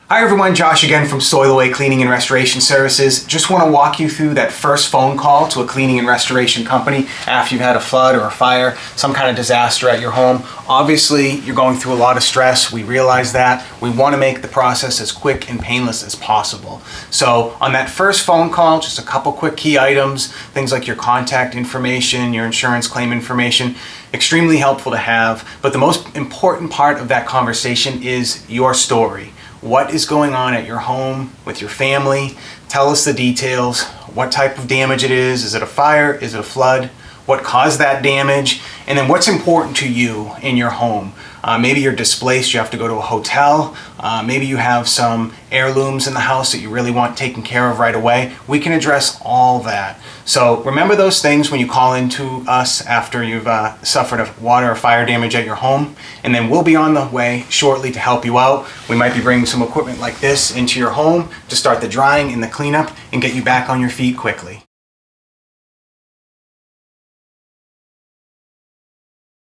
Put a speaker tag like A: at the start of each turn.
A: Hi everyone, Josh again from Solloway Cleaning and Restoration Services. Just want to walk you through that first phone call to a cleaning and restoration company after you've had a flood or a fire, some kind of disaster at your home. Obviously, you're going through a lot of stress. We realize that. We want to make the process as quick and painless as possible. So on that first phone call, just a couple quick key items, things like your contact information, your insurance claim information, extremely helpful to have. But the most important part of that conversation is your story. What is going on at your home with your family? Tell us the details. What type of damage it is? Is it a fire? Is it a flood? What caused that damage? And then what's important to you in your home? Maybe you're displaced, you have to go to a hotel. Maybe you have some heirlooms in the house that you really want taken care of right away. We can address all that. So remember those things when you call into us after you've suffered a water or fire damage at your home. And then we'll be on the way shortly to help you out. We might be bringing some equipment like this into your home to start the drying and the cleanup and get you back on your feet quickly.